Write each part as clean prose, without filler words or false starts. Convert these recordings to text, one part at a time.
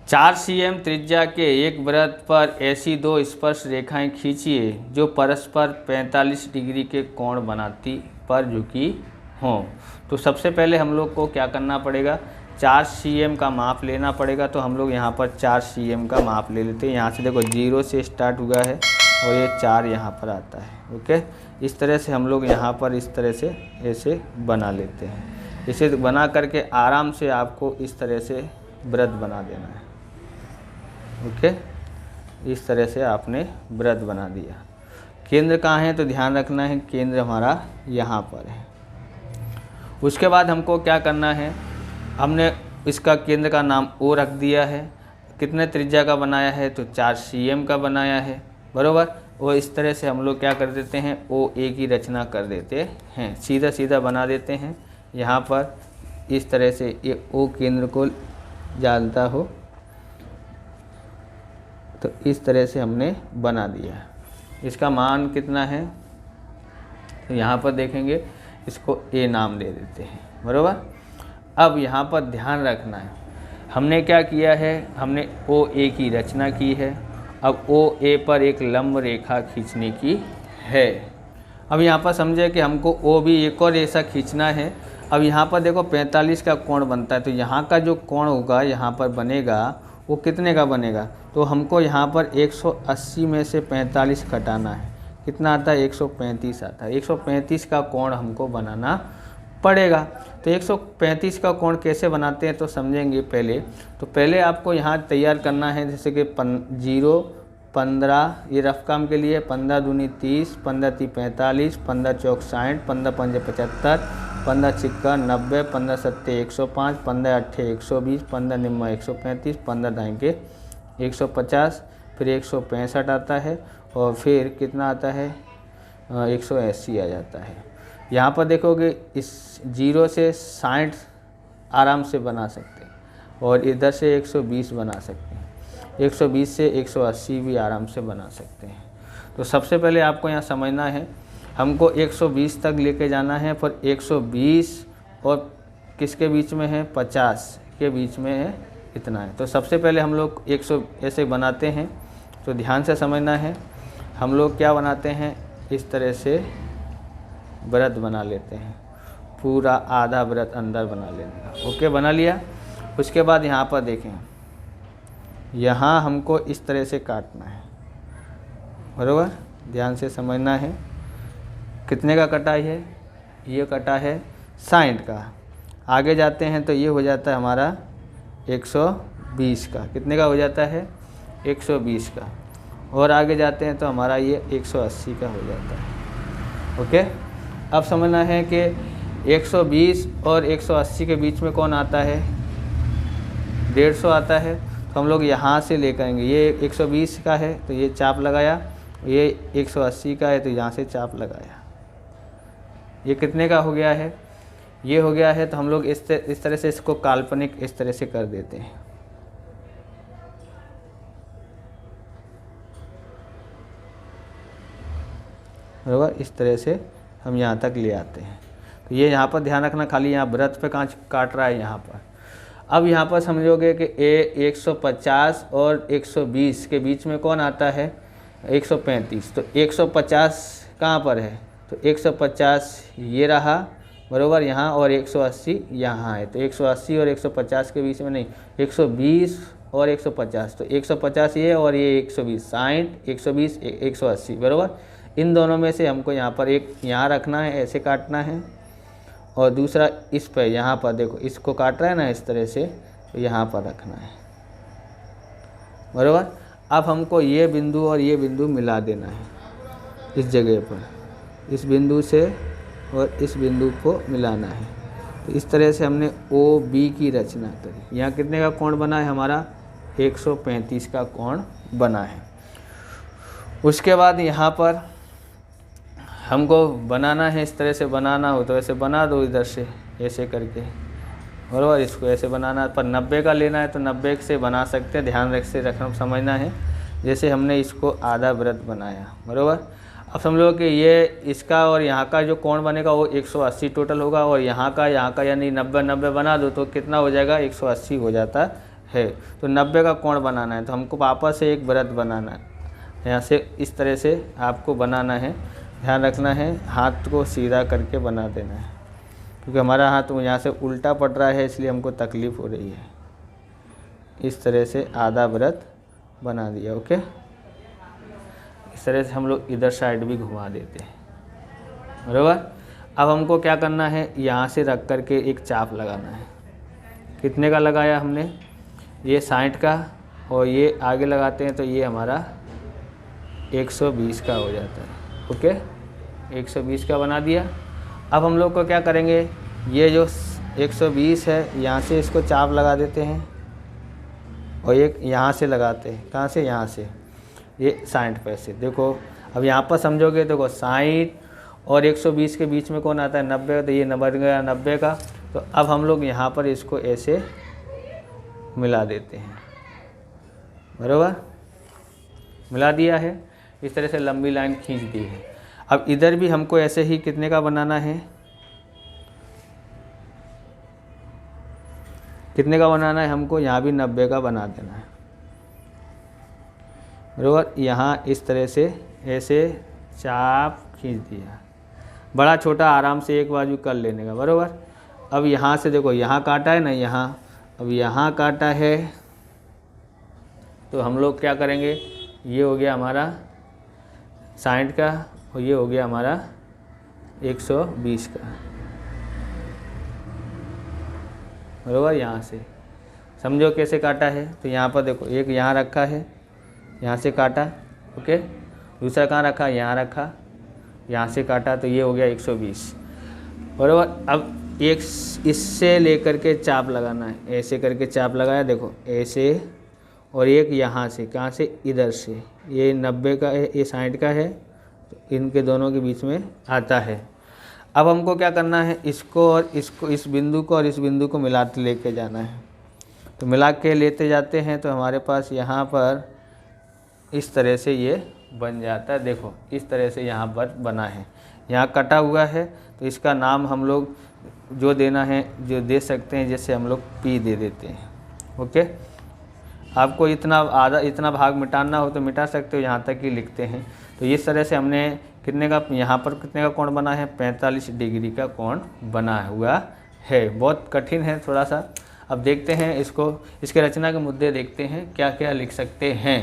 4 cm त्रिज्या के एक वृत्त पर ऐसी दो स्पर्श रेखाएं खींचिए जो परस्पर 45 डिग्री के कोण बनाती पर झुकी हों। तो सबसे पहले हम लोग को क्या करना पड़ेगा, 4 cm का माप लेना पड़ेगा। तो हम लोग यहाँ पर 4 cm का माप ले लेते हैं। यहाँ से देखो 0 से स्टार्ट हुआ है और ये 4 यहाँ पर आता है। ओके, इस तरह से हम लोग यहाँ पर इस तरह से ऐसे बना लेते हैं। इसे बना करके आराम से आपको इस तरह से वृत्त बना देना है। ओके, इस तरह से आपने वृत्त बना दिया। केंद्र कहाँ है तो ध्यान रखना है, केंद्र हमारा यहाँ पर है। उसके बाद हमको क्या करना है, हमने इसका केंद्र का नाम O रख दिया है। कितने त्रिज्या का बनाया है तो 4 cm का बनाया है, बरोबर। और इस तरह से हम लोग क्या कर देते हैं, OA की रचना कर देते हैं, सीधा सीधा बना देते हैं। यहाँ पर इस तरह से ये O केंद्र को डालता हो, तो इस तरह से हमने बना दिया। इसका मान कितना है तो यहाँ पर देखेंगे, इसको A नाम दे देते हैं, बरोबर। अब यहाँ पर ध्यान रखना है, हमने क्या किया है, हमने OA की रचना की है। अब OA पर एक लंब रेखा खींचने की है। अब यहाँ पर समझे कि हमको O भी एक और ऐसा खींचना है। अब यहाँ पर देखो 45 का कोण बनता है, तो यहाँ का जो कोण होगा यहाँ पर बनेगा वो कितने का बनेगा, तो हमको यहाँ पर 180 में से 45 घटाना है। कितना आता है, 135 आता है। 135 का कोण हमको बनाना पड़ेगा। तो 135 का कोण कैसे बनाते हैं तो समझेंगे पहले। तो पहले आपको यहाँ तैयार करना है, जैसे कि 0, 15, ये रफ काम के लिए 15 दूनी 30, 15 ती 45, 15 चौक 60, 15 पंजे 75, 15 छिक्का 90, 15 सत्ते 105, 15 अट्ठे 120, 15 निम्मा 135, 15 दाएँ 150, फिर 165 आता है और फिर कितना आता है 180 आ जाता है। यहाँ पर देखोगे इस 0 से 60 आराम से बना सकते हैं और इधर से 120 बना सकते हैं। 120 से 180 भी आराम से बना सकते हैं। तो सबसे पहले आपको यहाँ समझना है, हमको 120 तक लेके जाना है, पर 120 और किसके बीच में है, 50 के बीच में है, इतना है। तो सबसे पहले हम लोग 100 ऐसे बनाते हैं, तो ध्यान से समझना है। हम लोग क्या बनाते हैं, इस तरह से वृत्त बना लेते हैं, पूरा आधा वृत्त अंदर बना लेना। ओके, बना लिया। उसके बाद यहाँ पर देखें, यहाँ हमको इस तरह से काटना है, बराबर। ध्यान से समझना है। कितने का कटाई है, ये कटा है 60 का। आगे जाते हैं तो ये हो जाता है हमारा 120 का। कितने का हो जाता है, 120 का। और आगे जाते हैं तो हमारा ये 180 का हो जाता है। ओके, अब समझना है कि 120 और 180 के बीच में कौन आता है, 150 आता है। तो हम लोग यहाँ से ले करेंगे, ये 120 का है तो ये चाप लगाया, ये 180 का है तो यहाँ से चाप लगाया। ये कितने का हो गया है, ये हो गया है। तो हम लोग इस तरह से इसको काल्पनिक इस तरह से कर देते हैं। बराबर, इस तरह से हम यहाँ तक ले आते हैं। तो ये यहाँ पर ध्यान रखना, खाली यहाँ वृत्त पे काट रहा है यहाँ पर। अब यहाँ पर समझोगे कि 150 और 120 के बीच में कौन आता है, 135। तो 150 कहाँ पर है, तो 150 ये रहा, बराबर यहाँ, और 180 यहाँ है। तो 180 और 150 के बीच में नहीं, 120 और 150। तो 150 ये और ये 120, 60, 120, 180, बराबर। इन दोनों में से हमको यहाँ पर एक यहाँ रखना है, ऐसे काटना है, और दूसरा इस पर, यहाँ पर देखो इसको काट रहा है ना इस तरह से, तो यहाँ पर रखना है, बराबर। अब हमको ये बिंदु और ये बिंदु मिला देना है इस जगह पर, इस बिंदु से और इस बिंदु को मिलाना है। तो इस तरह से हमने OB की रचना करी। यहाँ कितने का कोण बना है हमारा, 135 का कोण बना है। उसके बाद यहाँ पर हमको बनाना है, इस तरह से बनाना हो तो ऐसे बना दो, इधर से ऐसे करके, बराबर। इसको ऐसे बनाना, पर 90 का लेना है तो 90 से बना सकते हैं। ध्यान रखना, समझना है। जैसे हमने इसको आधा वृत्त बनाया, बराबर। अब समझ लो कि ये इसका और यहाँ का जो कोण बनेगा वो 180 टोटल होगा, और यहाँ का यानी 90 बना दो तो कितना हो जाएगा, 180 हो जाता है। तो 90 का कोण बनाना है, तो हमको वापस से एक वृत्त बनाना है। यहाँ से इस तरह से आपको बनाना है, ध्यान रखना है, हाथ को सीधा करके बना देना है, क्योंकि हमारा हाथ यहाँ से उल्टा पड़ रहा है, इसलिए हमको तकलीफ़ हो रही है। इस तरह से आधा वृत्त बना दिया। ओके, इस तरह से हम लोग इधर साइड भी घुमा देते हैं, बराबर। अब हमको क्या करना है, यहाँ से रख कर के एक चाप लगाना है। कितने का लगाया हमने, ये 60 का, और ये आगे लगाते हैं तो ये हमारा 120 का हो जाता है। ओके, 120 का बना दिया। अब हम लोग को क्या करेंगे, ये जो 120 है यहाँ से इसको चाप लगा देते हैं, और एक यहाँ से लगाते हैं। कहाँ से, यहाँ से, ये 60 पैसे। देखो अब यहाँ पर समझोगे, देखो 60 और 120 के बीच में कौन आता है, 90, तो ये नंबर गया 90 का। तो अब हम लोग यहाँ पर इसको ऐसे मिला देते हैं, बराबर, मिला दिया है। इस तरह से लंबी लाइन खींच दी है। अब इधर भी हमको ऐसे ही कितने का बनाना है, कितने का बनाना है हमको, यहाँ भी 90 का बना देना है, बराबर। यहाँ इस तरह से ऐसे चाप खींच दिया, बड़ा छोटा आराम से एक बाजू कर लेने का, बराबर। अब यहाँ से देखो, यहाँ काटा है ना, यहाँ, अब यहाँ काटा है, तो हम लोग क्या करेंगे, ये हो गया हमारा 60 का, और ये हो गया हमारा 120 का, बराबर। यहाँ से समझो कैसे काटा है, तो यहाँ पर देखो, एक यहाँ रखा है, यहाँ से काटा, ओके, दूसरा कहाँ रखा, यहाँ रखा, यहाँ से काटा, तो ये हो गया 120, बराबर। अब एक इससे लेकर के चाप लगाना है, ऐसे करके चाप लगाया, देखो ऐसे, और एक यहाँ से, कहाँ से, इधर से, ये 90 का है, ये 60 का है, तो इनके दोनों के बीच में आता है। अब हमको क्या करना है, इसको और इसको, इस बिंदु को और इस बिंदु को मिलाते लेके जाना है। तो मिला के लेते जाते हैं, तो हमारे पास यहाँ पर इस तरह से ये बन जाता है। देखो इस तरह से यहाँ पर बना है, यहाँ कटा हुआ है, तो इसका नाम हम लोग जो देना है, जो दे सकते हैं, जैसे हम लोग P दे देते हैं। ओके, आपको इतना भाग मिटाना हो तो मिटा सकते हो, यहाँ तक ही लिखते हैं। तो इस तरह से हमने कितने का, यहाँ पर कितने का कोण बना है, 45 डिग्री का कोण बना हुआ है। बहुत कठिन है थोड़ा सा। अब देखते हैं इसको, इसके रचना के मुद्दे देखते हैं, क्या क्या लिख सकते हैं।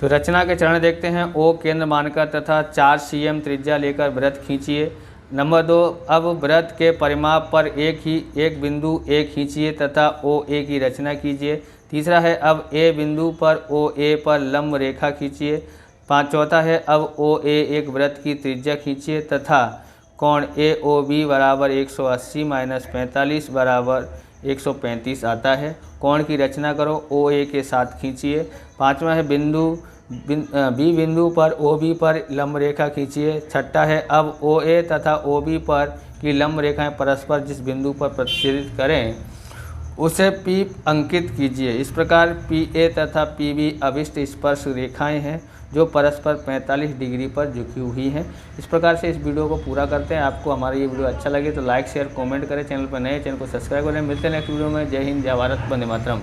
तो रचना के चरण देखते हैं। O केंद्र मानकर तथा 4 cm त्रिज्या लेकर वृत्त खींचिए। नंबर 2, अब वृत्त के परिमाप पर एक बिंदु A खींचिए तथा OA की रचना कीजिए। तीसरा है, अब A बिंदु पर OA पर लंब रेखा खींचिए। चौथा है, अब OA एक वृत्त की त्रिज्या खींचिए तथा कोण AOB बराबर 180 - 45 बराबर 135 आता है। कोण की रचना करो, OA के साथ खींचिए। पाँचवा है, B बिंदु पर OB पर लंब रेखा खींचिए। छठा है, अब OA तथा OB पर की लंब रेखाएं परस्पर जिस बिंदु पर प्रतिच्छेदित करें उसे P अंकित कीजिए। इस प्रकार PA तथा PB अभिष्ट स्पर्श रेखाएं हैं जो परस्पर 45 डिग्री पर झुकी हुई हैं। इस प्रकार से इस वीडियो को पूरा करते हैं। आपको हमारा ये वीडियो अच्छा लगे तो लाइक शेयर कमेंट करें। चैनल पर नए, चैनल को सब्सक्राइब करें। मिलते हैं नेक्स्ट वीडियो में। जय हिंद, जय भारत, वंदे मातरम।